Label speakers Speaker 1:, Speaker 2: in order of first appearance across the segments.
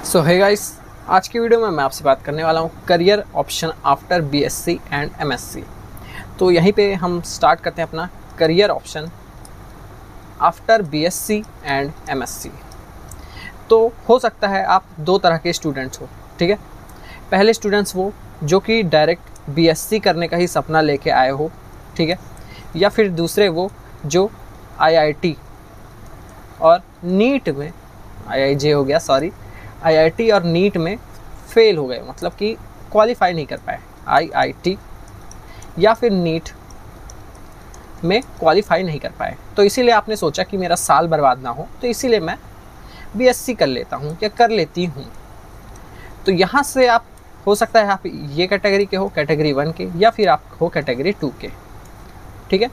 Speaker 1: सो hey guys, आज की video में मैं आपसे बात करने वाला हूँ career option after BSc and MSc. तो यहीं पे हम स्टार्ट करते हैं अपना career option after BSc and MSc. तो हो सकता है आप दो तरह के स्टूडेंट्स हो, ठीक है। पहले स्टूडेंट्स वो जो कि डायरेक्ट बीएससी करने का ही सपना लेके आए हो, ठीक है, या फिर दूसरे वो जो आईआईटी और नीट में आईआईजे हो गया, सॉरी, आईआईटी और नीट में फेल हो गए, मतलब कि क्वालिफाई नहीं कर पाए। आईआईटी या फिर नीट में क्वालिफाई नहीं कर पाए, तो इसीलिए आपने सोचा कि मेरा साल बर्बाद ना हो, तो इसीलिए मैं बीएससी कर लेता हूँ या कर लेती हूँ। तो यहाँ से आप हो सकता है आप ये कैटेगरी के हो, कैटेगरी 1 के, या फिर आप हो कैटेगरी 2 के, ठीक है।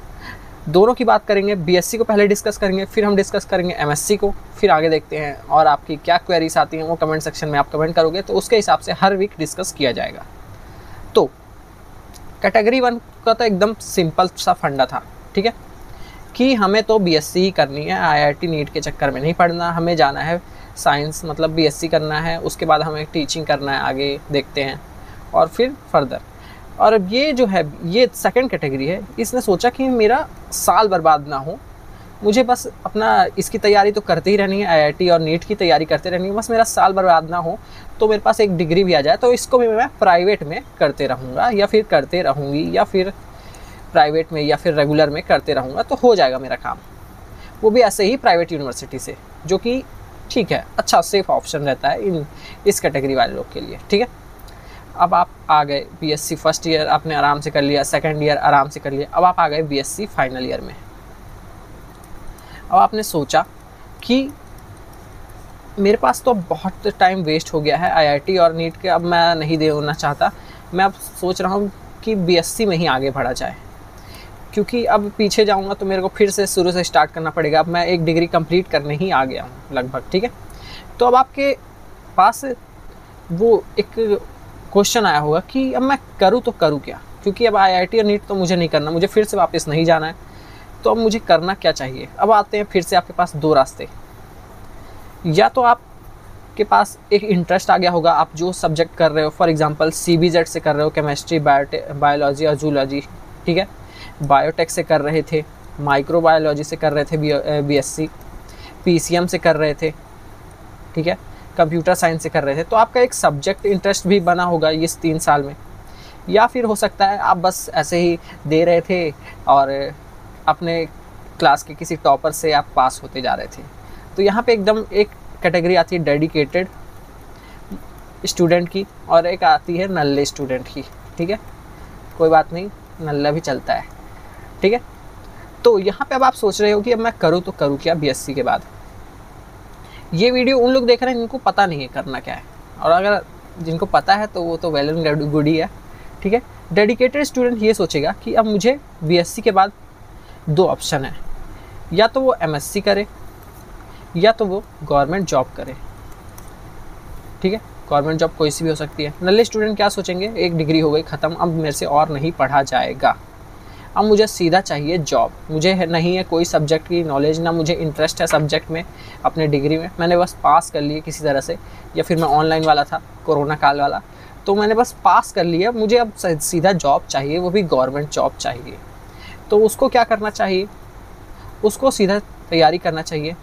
Speaker 1: दोनों की बात करेंगे। बीएससी को पहले डिस्कस करेंगे, फिर हम डिस्कस करेंगे एमएससी को, फिर आगे देखते हैं। और आपकी क्या क्वेरीज आती हैं वो कमेंट सेक्शन में आप कमेंट करोगे, तो उसके हिसाब से हर वीक डिस्कस किया जाएगा। तो कैटेगरी 1 का तो एकदम सिंपल सा फंडा था, ठीक है, कि हमें तो बीएससी ही करनी है, आईआईटी नीट के चक्कर में नहीं पड़ना, हमें जाना है साइंस, मतलब बीएससी करना है, उसके बाद हमें टीचिंग करना है, आगे देखते हैं और फिर फर्दर। और अब ये जो है, ये सेकंड कैटेगरी है, इसने सोचा कि मेरा साल बर्बाद ना हो, मुझे बस अपना इसकी तैयारी तो करते ही रहनी है, आईआईटी और नीट की तैयारी करते रहनी है, बस मेरा साल बर्बाद ना हो, तो मेरे पास एक डिग्री भी आ जाए, तो इसको भी मैं प्राइवेट में करते रहूँगा या फिर करते रहूँगी, या फिर प्राइवेट में या फिर रेगुलर में करते रहूँगा, तो हो जाएगा मेरा काम। वो भी ऐसे ही प्राइवेट यूनिवर्सिटी से, जो कि ठीक है, अच्छा सेफ ऑप्शन रहता है इस कैटेगरी वाले लोग के लिए, ठीक है। अब आप आ गए बीएससी फर्स्ट ईयर, आपने आराम से कर लिया, सेकंड ईयर आराम से कर लिया, अब आप आ गए बीएससी फाइनल ईयर में। अब आपने सोचा कि मेरे पास तो बहुत टाइम वेस्ट हो गया है आईआईटी और नीट के, अब मैं नहीं देना चाहता, मैं अब सोच रहा हूँ कि बीएससी में ही आगे बढ़ा जाए, क्योंकि अब पीछे जाऊँगा तो मेरे को फिर से शुरू से स्टार्ट करना पड़ेगा। अब मैं एक डिग्री कंप्लीट करने ही आ गया हूँ लगभग, ठीक है। तो अब आपके पास वो एक क्वेश्चन आया होगा कि अब मैं करूँ तो करूँ क्या, क्योंकि अब आईआईटी और नीट तो मुझे नहीं करना, मुझे फिर से वापस नहीं जाना है, तो अब मुझे करना क्या चाहिए। अब आते हैं फिर से आपके पास दो रास्ते। या तो आपके पास एक इंटरेस्ट आ गया होगा, आप जो सब्जेक्ट कर रहे हो, फॉर एग्जांपल सीबीजेड से कर रहे हो, केमिस्ट्री, बायोलॉजी और जूलॉजी, ठीक है, बायोटेक से कर रहे थे, माइक्रोबायोलॉजी से कर रहे थे बीएससी, पीसीएम से कर रहे थे, ठीक है, कंप्यूटर साइंस से कर रहे थे, तो आपका एक सब्जेक्ट इंटरेस्ट भी बना होगा इस 3 साल में। या फिर हो सकता है आप बस ऐसे ही दे रहे थे और अपने क्लास के किसी टॉपर से आप पास होते जा रहे थे। तो यहाँ पे एकदम एक कैटेगरी आती है डेडिकेटेड स्टूडेंट की, और एक आती है नल्ले स्टूडेंट की, ठीक है, कोई बात नहीं, नल्ला भी चलता है, ठीक है। तो यहाँ पे अब आप सोच रहे हो कि अब मैं करूँ तो करूँ क्या बीएससी के बाद। ये वीडियो उन लोग देख रहे हैं जिनको पता नहीं है करना क्या है, और अगर जिनको पता है तो वो तो वेल एंड गुड ही है, ठीक है। डेडिकेटेड स्टूडेंट ये सोचेगा कि अब मुझे बीएससी के बाद 2 ऑप्शन है, या तो वो एमएससी करे या तो वो गवर्नमेंट जॉब करे, ठीक है। गवर्नमेंट जॉब कोई सी भी हो सकती है। नल्ले स्टूडेंट क्या सोचेंगे, एक डिग्री हो गई ख़त्म, अब मेरे से और नहीं पढ़ा जाएगा, अब मुझे सीधा चाहिए जॉब, मुझे नहीं है कोई सब्जेक्ट की नॉलेज, ना मुझे इंटरेस्ट है सब्जेक्ट में अपने डिग्री में, मैंने बस पास कर लिए किसी तरह से, या फिर मैं ऑनलाइन वाला था कोरोना काल वाला, तो मैंने बस पास कर लिया, मुझे अब सीधा जॉब चाहिए, वो भी गवर्नमेंट जॉब चाहिए। तो उसको क्या करना चाहिए, उसको सीधा तैयारी करना चाहिए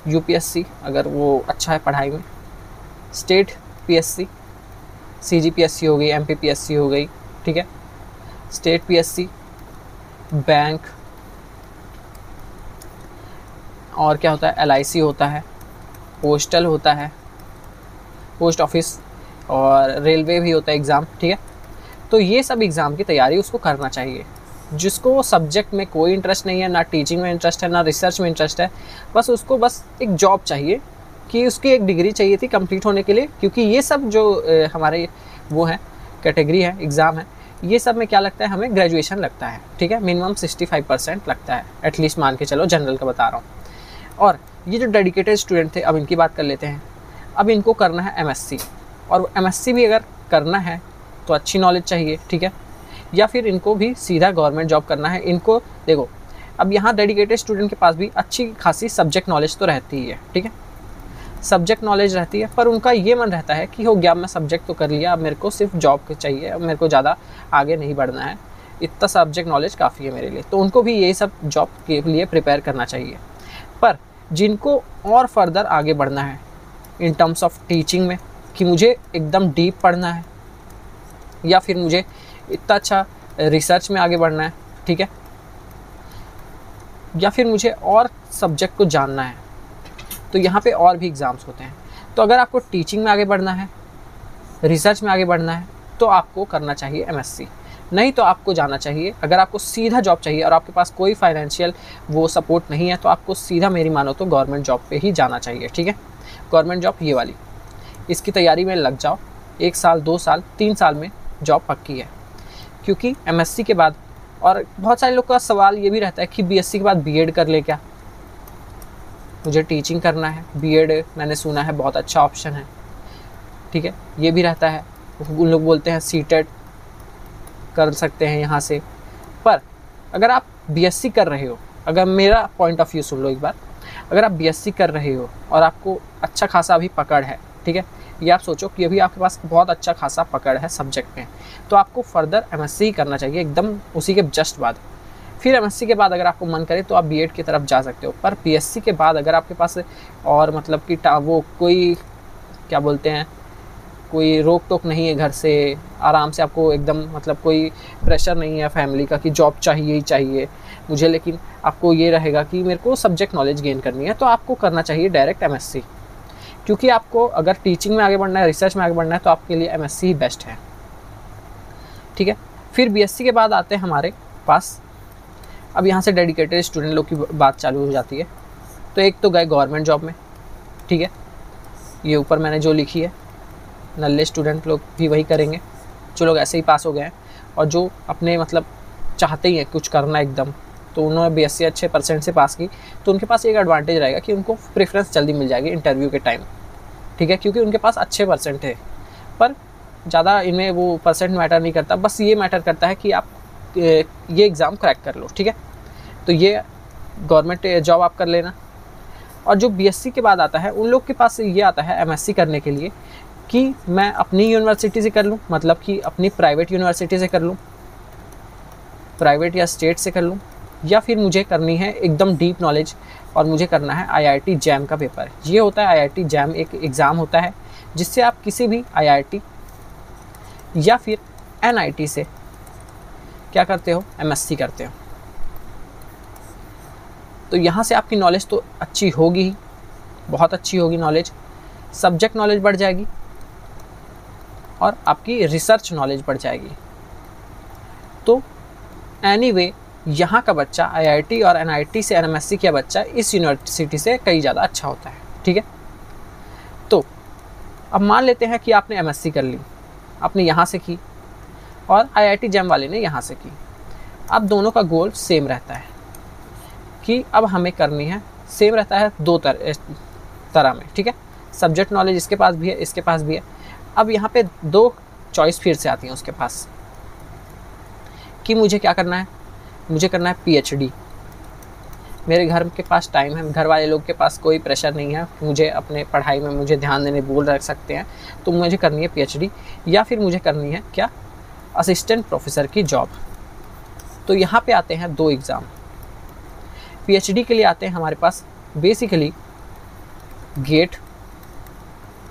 Speaker 1: यूपीएससी, अगर वो अच्छा है पढ़ाई में, स्टेट पीएससी, सीजीपीएससी हो गई, एमपीपीएससी हो गई, ठीक है, स्टेट पीएससी, बैंक, और क्या होता है, एलआईसी होता है, पोस्टल होता है, पोस्ट ऑफिस, और रेलवे भी होता है एग्ज़ाम, ठीक है। तो ये सब एग्ज़ाम की तैयारी उसको करना चाहिए। जिसको सब्जेक्ट में कोई इंटरेस्ट नहीं है, ना टीचिंग में इंटरेस्ट है, ना रिसर्च में इंटरेस्ट है, बस उसको बस एक जॉब चाहिए, कि उसकी एक डिग्री चाहिए थी कंप्लीट होने के लिए, क्योंकि ये सब जो हमारे वो हैं कैटेगरी है, एग्ज़ाम है, ये सब में क्या लगता है, हमें ग्रेजुएशन लगता है, ठीक है, मिनिमम 65% लगता है एटलीस्ट, मान के चलो, जनरल का बता रहा हूँ। और ये जो डेडिकेटेड स्टूडेंट थे, अब इनकी बात कर लेते हैं। अब इनको करना है एमएससी, और एमएससी भी अगर करना है तो अच्छी नॉलेज चाहिए, ठीक है, या फिर इनको भी सीधा गवर्नमेंट जॉब करना है। इनको देखो, अब यहाँ डेडिकेटेड स्टूडेंट के पास भी अच्छी खासी सब्जेक्ट नॉलेज तो रहती ही है, ठीक है, सब्जेक्ट नॉलेज रहती है, पर उनका ये मन रहता है कि हो गया, मैं सब्जेक्ट तो कर लिया, अब मेरे को सिर्फ जॉब चाहिए, अब मेरे को ज़्यादा आगे नहीं बढ़ना है, इतना सब्जेक्ट नॉलेज काफ़ी है मेरे लिए। तो उनको भी यही सब जॉब के लिए प्रिपेयर करना चाहिए। पर जिनको और फर्दर आगे बढ़ना है इन टर्म्स ऑफ टीचिंग में, कि मुझे एकदम डीप पढ़ना है, या फिर मुझे इतना अच्छा रिसर्च में आगे बढ़ना है, ठीक है, या फिर मुझे और सब्जेक्ट को जानना है, तो यहाँ पे और भी एग्ज़ाम्स होते हैं। तो अगर आपको टीचिंग में आगे बढ़ना है, रिसर्च में आगे बढ़ना है, तो आपको करना चाहिए MSc। नहीं तो आपको जाना चाहिए, अगर आपको सीधा जॉब चाहिए और आपके पास कोई फाइनेंशियल वो सपोर्ट नहीं है, तो आपको सीधा मेरी मानो तो गवर्नमेंट जॉब पे ही जाना चाहिए, ठीक है। गवर्नमेंट जॉब ये वाली, इसकी तैयारी में लग जाओ, 1 साल 2 साल 3 साल में जॉब पक्की है। क्योंकि MSc के बाद, और बहुत सारे लोग का सवाल ये भी रहता है कि BSc के बाद B.Ed कर ले क्या, मुझे टीचिंग करना है, B.Ed मैंने सुना है बहुत अच्छा ऑप्शन है, ठीक है, ये भी रहता है। उन लोग बोलते हैं C.Tet कर सकते हैं यहाँ से। पर अगर आप BSc कर रहे हो, अगर मेरा पॉइंट ऑफ व्यू सुन लो एक बार, अगर आप BSc कर रहे हो और आपको अच्छा खासा अभी पकड़ है, ठीक है, ये आप सोचो कि अभी आपके पास बहुत अच्छा खासा पकड़ है सब्जेक्ट में, तो आपको फर्दर MSc ही करना चाहिए एकदम उसी के जस्ट बाद। फिर MSc के बाद अगर आपको मन करे तो आप B.Ed की तरफ जा सकते हो। पर PSc के बाद अगर आपके पास और मतलब कि वो कोई क्या बोलते हैं, कोई रोक टोक नहीं है घर से, आराम से आपको एकदम मतलब कोई प्रेशर नहीं है फैमिली का कि जॉब चाहिए ही चाहिए मुझे, लेकिन आपको ये रहेगा कि मेरे को सब्जेक्ट नॉलेज गेन करनी है, तो आपको करना चाहिए डायरेक्ट MSc। क्योंकि आपको अगर टीचिंग में आगे बढ़ना है, रिसर्च में आगे बढ़ना है, तो आपके लिए MSc ही बेस्ट है, ठीक है। फिर BSc के बाद आते हैं हमारे पास, अब यहाँ से डेडिकेटेड स्टूडेंट लोग की बात चालू हो जाती है। तो एक तो गए गवर्नमेंट जॉब में, ठीक है, ये ऊपर मैंने जो लिखी है, नल्ले स्टूडेंट लोग भी वही करेंगे जो लोग ऐसे ही पास हो गए हैं और जो अपने मतलब चाहते ही हैं कुछ करना एकदम, तो उन्होंने BSc अच्छे परसेंट से पास की, तो उनके पास एक एडवांटेज रहेगा कि उनको प्रेफरेंस जल्दी मिल जाएगी इंटरव्यू के टाइम, ठीक है, क्योंकि उनके पास अच्छे परसेंट है। पर ज़्यादा इनमें वो परसेंट मैटर नहीं करता, बस ये मैटर करता है कि आप ये एग्ज़ाम क्रैक कर लो, ठीक है। तो ये गवर्नमेंट जॉब आप कर लेना। और जो BSc के बाद आता है, उन लोग के पास ये आता है MSc करने के लिए कि मैं अपनी यूनिवर्सिटी से कर लूँ, मतलब कि अपनी प्राइवेट यूनिवर्सिटी से कर लूँ, प्राइवेट या स्टेट से कर लूँ, या फिर मुझे करनी है एकदम डीप नॉलेज और मुझे करना है IIT JAM का पेपर। ये होता है IIT JAM, एक एग्ज़ाम होता है जिससे आप किसी भी IIT या फिर NIT से क्या करते हो, MSc करते हो। तो यहाँ से आपकी नॉलेज तो अच्छी होगी ही, बहुत अच्छी होगी नॉलेज, सब्जेक्ट नॉलेज बढ़ जाएगी और आपकी रिसर्च नॉलेज बढ़ जाएगी। तो एनीवे यहाँ का बच्चा IIT और NIT से MSc किया बच्चा इस यूनिवर्सिटी से कई ज़्यादा अच्छा होता है, ठीक है। तो अब मान लेते हैं कि आपने MSc कर ली, आपने यहाँ से की और IIT JAM वाले ने यहाँ से की। अब दोनों का गोल सेम रहता है कि अब हमें करनी है, सेम रहता है दो तरह में, ठीक है। सब्जेक्ट नॉलेज इसके पास भी है, इसके पास भी है। अब यहाँ पे 2 चॉइस फिर से आती हैं उसके पास कि मुझे क्या करना है, मुझे करना है PhD। मेरे घर के पास टाइम है, घर वाले लोग के पास कोई प्रेशर नहीं है, मुझे अपने पढ़ाई में मुझे ध्यान देने बोल रख सकते हैं, तो मुझे करनी है PhD, या फिर मुझे करनी है क्या, असिस्टेंट प्रोफेसर की जॉब। तो यहाँ पे आते हैं 2 एग्ज़ाम। PhD के लिए आते हैं हमारे पास basically GATE,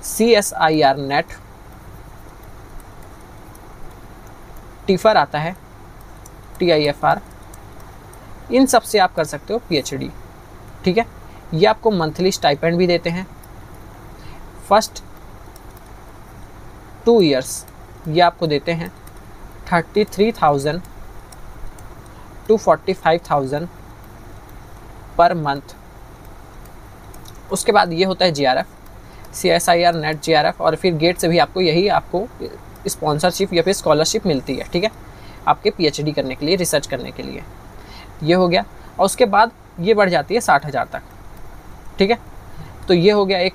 Speaker 1: CSIR NET, TIFR आता है, TIFR, इन सब से आप कर सकते हो PhD, ठीक है। ये आपको मंथली स्टाइपेंड भी देते हैं। फर्स्ट 2 इयर्स ये आपको देते हैं 33,000 to 45,000 पर मंथ। उसके बाद ये होता है GRF, CSIR नेट GRF, और फिर गेट से भी आपको यही आपको स्पॉन्सरशिप या फिर स्कॉलरशिप मिलती है, ठीक है, आपके PhD करने के लिए, रिसर्च करने के लिए। ये हो गया, और उसके बाद ये बढ़ जाती है 60,000 तक, ठीक है। तो ये हो गया एक,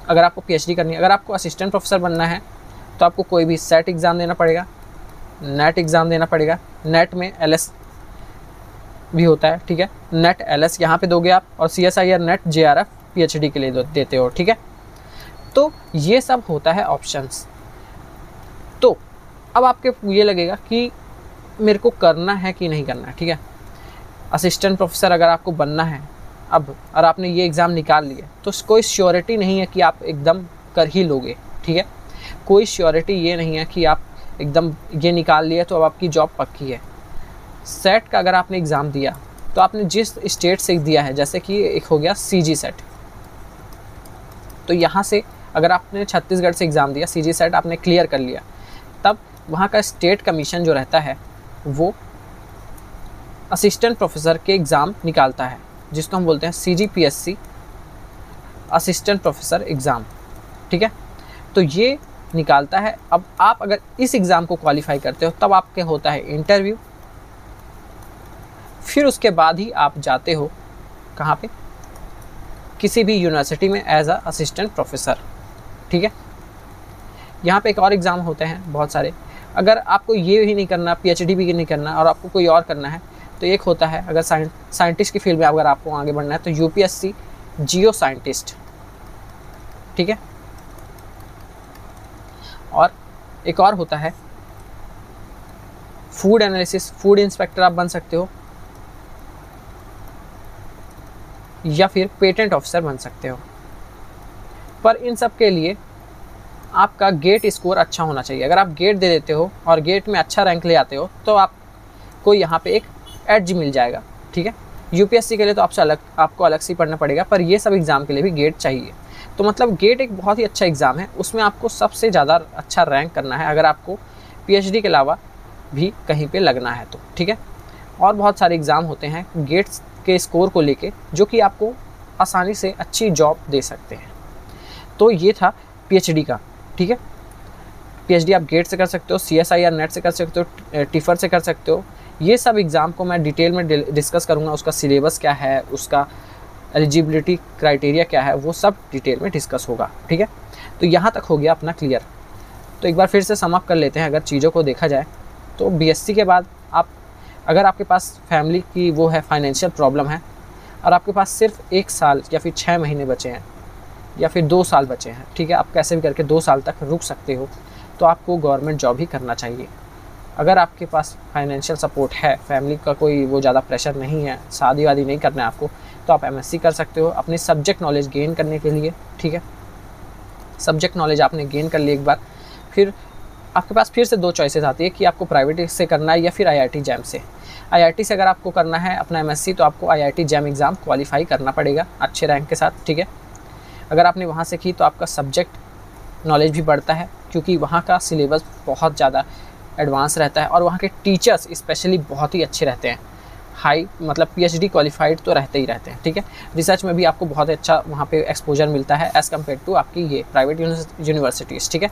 Speaker 1: अगर आपको PhD करनी है। अगर आपको असिस्टेंट प्रोफेसर बनना है तो आपको कोई भी सेट एग्ज़ाम देना पड़ेगा, नेट एग्ज़ाम देना पड़ेगा। नेट में LS भी होता है, ठीक है, नेट LS यहाँ पे दोगे आप, और CSIR नेट JRF पीएचडी के लिए देते हो, ठीक है। तो ये सब होता है ऑप्शंस। तो अब आपके ये लगेगा कि मेरे को करना है कि नहीं करना है, ठीक है। असिस्टेंट प्रोफेसर अगर आपको बनना है अब, और आपने ये एग्ज़ाम निकाल लिया, तो कोई श्योरिटी नहीं है कि आप एकदम कर ही लोगे, ठीक है। कोई श्योरिटी ये नहीं है कि आप एकदम ये निकाल लिए तो अब आपकी जॉब पक्की है। सेट का अगर आपने एग्ज़ाम दिया तो आपने जिस स्टेट से दिया है, जैसे कि एक हो गया सीजी सेट, तो यहाँ से अगर आपने छत्तीसगढ़ से एग्ज़ाम दिया, सीजी सेट आपने क्लियर कर लिया, तब वहाँ का स्टेट कमीशन जो रहता है वो असिस्टेंट प्रोफेसर के एग्ज़ाम निकालता है, जिसको हम बोलते हैं CGPSC असिस्टेंट प्रोफेसर एग्ज़ाम, ठीक है। तो ये निकालता है। अब आप अगर इस एग्ज़ाम को क्वालिफाई करते हो तब आपके होता है इंटरव्यू, फिर उसके बाद ही आप जाते हो कहाँ पे, किसी भी यूनिवर्सिटी में एज अ असिस्टेंट प्रोफेसर, ठीक है। यहाँ पे एक और एग्ज़ाम होते हैं बहुत सारे। अगर आपको ये भी नहीं करना, PhD भी नहीं करना और आपको कोई और करना है, तो एक होता है, अगर साइंटिस्ट की फील्ड में अगर आपको आगे बढ़ना है तो UPSC जियो साइंटिस्ट, ठीक है। और एक और होता है फूड एनालिसिस, फूड इंस्पेक्टर आप बन सकते हो, या फिर पेटेंट ऑफिसर बन सकते हो। पर इन सब के लिए आपका गेट स्कोर अच्छा होना चाहिए। अगर आप गेट दे देते हो और गेट में अच्छा रैंक ले आते हो तो आपको यहाँ पे एक एडज मिल जाएगा, ठीक है। UPSC के लिए तो आपको अलग से पढ़ना पड़ेगा, पर ये सब एग्ज़ाम के लिए भी गेट चाहिए। तो मतलब गेट एक बहुत ही अच्छा एग्ज़ाम है, उसमें आपको सबसे ज़्यादा अच्छा रैंक करना है अगर आपको PhD के अलावा भी कहीं पे लगना है तो, ठीक है। और बहुत सारे एग्ज़ाम होते हैं गेट्स के स्कोर को लेके जो कि आपको आसानी से अच्छी जॉब दे सकते हैं। तो ये था PhD का, ठीक है। PhD आप गेट से कर सकते हो, CSIR नेट से कर सकते हो, टिफर से कर सकते हो। ये सब एग्ज़ाम को मैं डिटेल में डिस्कस करूँगा, उसका सिलेबस क्या है, उसका एलिजिबिलिटी क्राइटेरिया क्या है, वो सब डिटेल में डिस्कस होगा, ठीक है। तो यहाँ तक हो गया अपना क्लियर। तो एक बार फिर से सम अप कर लेते हैं। अगर चीज़ों को देखा जाए तो BSc के बाद आप, अगर आपके पास फैमिली की वो है, फाइनेंशियल प्रॉब्लम है, और आपके पास सिर्फ 1 साल या फिर 6 महीने बचे हैं या फिर 2 साल बचे हैं, ठीक है, आप कैसे भी करके 2 साल तक रुक सकते हो, तो आपको गवर्नमेंट जॉब ही करना चाहिए। अगर आपके पास फाइनेंशियल सपोर्ट है, फैमिली का कोई वो ज़्यादा प्रेशर नहीं है, शादी वादी नहीं करना है आपको, तो आप MSc कर सकते हो अपनी सब्जेक्ट नॉलेज गेन करने के लिए, ठीक है। सब्जेक्ट नॉलेज आपने गेन कर ली एक बार, फिर आपके पास फिर से 2 चॉइसेस आती है कि आपको प्राइवेट से करना है या फिर IIT जैम से। IIT से अगर आपको करना है अपना MSc तो आपको IIT जैम एग्ज़ाम क्वालिफाई करना पड़ेगा अच्छे रैंक के साथ, ठीक है। अगर आपने वहाँ से की तो आपका सब्जेक्ट नॉलेज भी बढ़ता है, क्योंकि वहाँ का सिलेबस बहुत ज़्यादा एडवांस रहता है और वहाँ के टीचर्स स्पेशली बहुत ही अच्छे रहते हैं। हाई मतलब PhD क्वालिफाइड तो रहते ही रहते हैं, ठीक है। रिसर्च में भी आपको बहुत अच्छा वहाँ पे एक्सपोजर मिलता है एज़ कम्पेयर टू आपकी ये प्राइवेट यूनिवर्सिटीज़, ठीक है।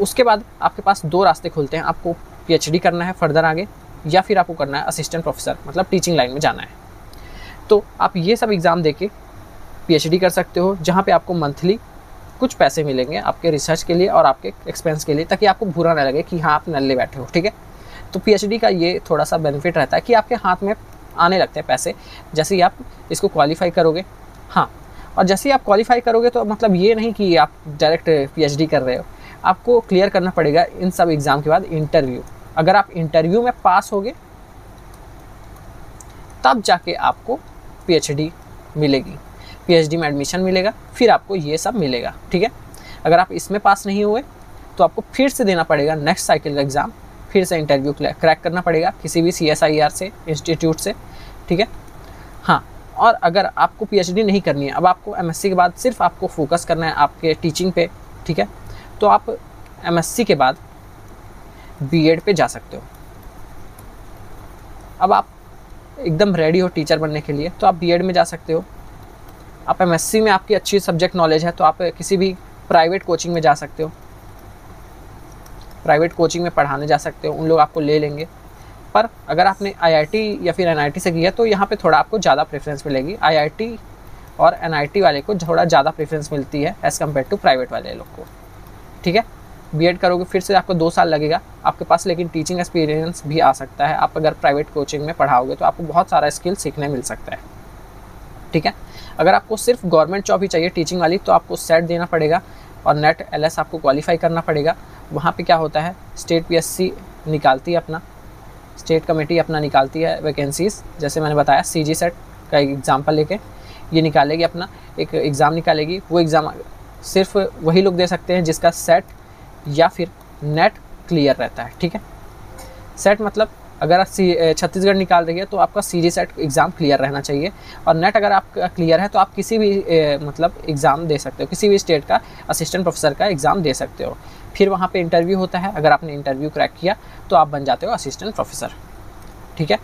Speaker 1: उसके बाद आपके पास 2 रास्ते खुलते हैं, आपको PhD करना है फर्दर आगे, या फिर आपको करना है असिस्टेंट प्रोफेसर, मतलब टीचिंग लाइन में जाना है। तो आप ये सब एग्ज़ाम देके PhD कर सकते हो, जहाँ पे आपको मंथली कुछ पैसे मिलेंगे आपके रिसर्च के लिए और आपके एक्सपेंस के लिए, ताकि आपको बुरा ना लगे कि हाँ आप नल्ले बैठे हो, ठीक है। तो PhD का ये थोड़ा सा बेनिफिट रहता है कि आपके हाथ में आने लगते हैं पैसे जैसे ही आप इसको क्वालिफाई करोगे। हाँ, और जैसे ही आप क्वालिफाई करोगे तो मतलब ये नहीं कि आप डायरेक्ट PhD कर रहे हो, आपको क्लियर करना पड़ेगा इन सब एग्ज़ाम के बाद इंटरव्यू। अगर आप इंटरव्यू में पास होगे तब जाके आपको PhD मिलेगी, PhD में एडमिशन मिलेगा, फिर आपको ये सब मिलेगा, ठीक है। अगर आप इसमें पास नहीं हुए तो आपको फिर से देना पड़ेगा नेक्स्ट साइकिल का एग्ज़ाम, फिर से इंटरव्यू क्रैक करना पड़ेगा किसी भी CSIR से इंस्टीट्यूट से, ठीक है। हाँ, और अगर आपको PhD नहीं करनी है, अब आपको MSc के बाद सिर्फ आपको फोकस करना है आपके टीचिंग पे, ठीक है, तो आप MSc के बाद B.Ed पे जा सकते हो। अब आप एकदम रेडी हो टीचर बनने के लिए तो आप B.Ed में जा सकते हो। आप MSc में आपकी अच्छी सब्जेक्ट नॉलेज है तो आप किसी भी प्राइवेट कोचिंग में जा सकते हो, प्राइवेट कोचिंग में पढ़ाने जा सकते हो, उन लोग आपको ले लेंगे। पर अगर आपने IIT या फिर NIT से किया तो यहाँ पे थोड़ा आपको ज़्यादा प्रेफरेंस मिलेगी। IIT और NIT वाले को थोड़ा ज़्यादा प्रेफरेंस मिलती है एज़ कम्पेयर टू प्राइवेट वाले लोग को, ठीक है। B.Ed करोगे फिर से आपको 2 साल लगेगा आपके पास, लेकिन टीचिंग एक्सपीरियंस भी आ सकता है। आप अगर प्राइवेट कोचिंग में पढ़ाओगे तो आपको बहुत सारा स्किल सीखने मिल सकता है, ठीक है। अगर आपको सिर्फ गवर्नमेंट जॉब ही चाहिए टीचिंग वाली तो आपको सेट देना पड़ेगा और नेट एलएस आपको क्वालिफाई करना पड़ेगा। वहाँ पे क्या होता है, स्टेट पीएससी निकालती है अपना, स्टेट कमेटी अपना निकालती है वैकेंसीज़, जैसे मैंने बताया सीजी सेट का एग्जाम्पल लेके ये निकालेगी, अपना एक एग्ज़ाम निकालेगी। वो एग्ज़ाम सिर्फ वही लोग दे सकते हैं जिसका सेट या फिर नेट क्लियर रहता है। ठीक है, सेट मतलब अगर आप छत्तीसगढ़ निकाल रही है तो आपका सीजी सेट एग्ज़ाम क्लियर रहना चाहिए, और नेट अगर आपका क्लियर है तो आप किसी भी मतलब एग्ज़ाम दे सकते हो, किसी भी स्टेट का असिस्टेंट प्रोफेसर का एग्ज़ाम दे सकते हो। फिर वहाँ पे इंटरव्यू होता है, अगर आपने इंटरव्यू क्रैक किया तो आप बन जाते हो असिस्टेंट प्रोफेसर। ठीक है,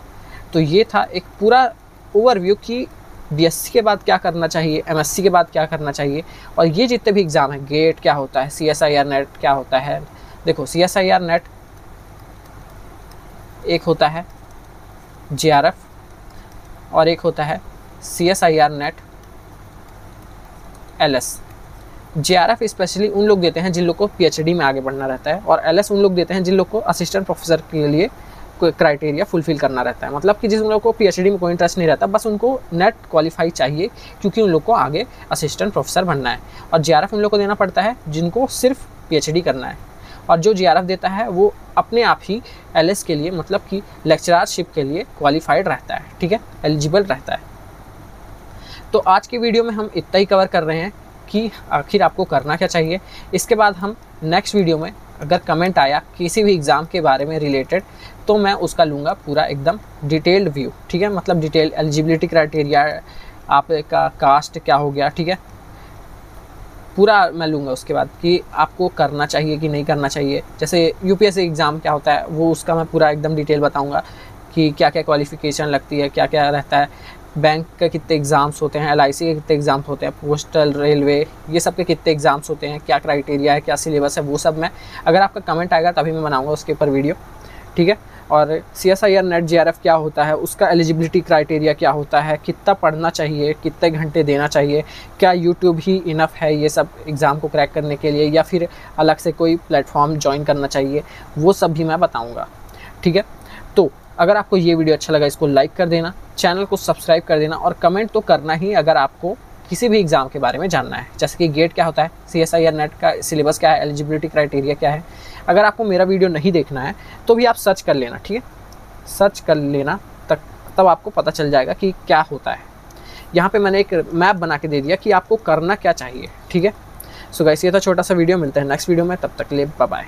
Speaker 1: तो ये था एक पूरा ओवरव्यू कि बीएससी के बाद क्या करना चाहिए, एमएससी के बाद क्या करना चाहिए, और ये जितने भी एग्ज़ाम है, गेट क्या होता है, सीएसआईआर नेट क्या होता है। देखो सीएसआईआर नेट एक होता है जेआरएफ और एक होता है CSIR net LS. JRF specially उन लोग देते हैं जिन लोग को पीएचडी में आगे बढ़ना रहता है, और एलएस उन लोग देते हैं जिन लोग को असिस्टेंट प्रोफेसर के लिए कोई क्राइटेरिया फुलफिल करना रहता है। मतलब कि जिन लोगों को पीएचडी में कोई इंटरेस्ट नहीं रहता, बस उनको नेट क्वालिफाई चाहिए क्योंकि उन लोग को आगे असिस्टेंट प्रोफेसर बनना है। और जेआरएफ उन लोग को देना पड़ता है जिनको सिर्फ पीएचडी करना है, और जो जेआरएफ देता है वो अपने आप ही एलएस के लिए मतलब कि लेक्चररशिप के लिए क्वालिफाइड रहता है। ठीक है, एलिजिबल रहता है। तो आज की वीडियो में हम इतना ही कवर कर रहे हैं कि आखिर आपको करना क्या चाहिए। इसके बाद हम नेक्स्ट वीडियो में अगर कमेंट आया किसी भी एग्ज़ाम के बारे में रिलेटेड तो मैं उसका लूँगा पूरा एकदम डिटेल्ड व्यू। ठीक है, मतलब डिटेल एलिजिबिलिटी क्राइटेरिया, आपका कास्ट क्या हो गया, ठीक है, पूरा मैं लूँगा उसके बाद कि आपको करना चाहिए कि नहीं करना चाहिए। जैसे यूपीएससी एग्ज़ाम क्या होता है वो उसका मैं पूरा एकदम डिटेल बताऊँगा कि क्या क्या क्वालिफ़िकेशन लगती है, क्या क्या रहता है, बैंक के कितने एग्ज़ाम्स होते हैं, एलआईसी के कितने एग्ज़ाम्स होते हैं, पोस्टल रेलवे ये सब के कितने एग्ज़ाम्स होते हैं, क्या क्राइटेरिया है, क्या सिलेबस है, वो सब मैं अगर आपका कमेंट आएगा तभी मैं बनाऊँगा उसके ऊपर वीडियो। ठीक है, और सीएसआईआर नेट जेआरएफ क्या होता है, उसका एलिजिबिलिटी क्राइटेरिया क्या होता है, कितना पढ़ना चाहिए, कितने घंटे देना चाहिए, क्या यूट्यूब ही इनफ है ये सब एग्ज़ाम को क्रैक करने के लिए या फिर अलग से कोई प्लेटफॉर्म ज्वाइन करना चाहिए, वो सब भी मैं बताऊँगा। ठीक है, तो अगर आपको ये वीडियो अच्छा लगा इसको लाइक कर देना, चैनल को सब्सक्राइब कर देना, और कमेंट तो करना ही अगर आपको किसी भी एग्ज़ाम के बारे में जानना है, जैसे कि गेट क्या होता है, सीएसआईआर नेट का सिलेबस क्या है, एलिजिबिलिटी क्राइटेरिया क्या है। अगर आपको मेरा वीडियो नहीं देखना है तो भी आप सर्च कर लेना। ठीक है, सर्च कर लेना तब आपको पता चल जाएगा कि क्या होता है। यहाँ पे मैंने एक मैप बना के दे दिया कि आपको करना क्या चाहिए। ठीक है, सो गाइस ये था छोटा सा वीडियो, मिलते हैं नेक्स्ट वीडियो में, तब तक के लिए बाय बाय।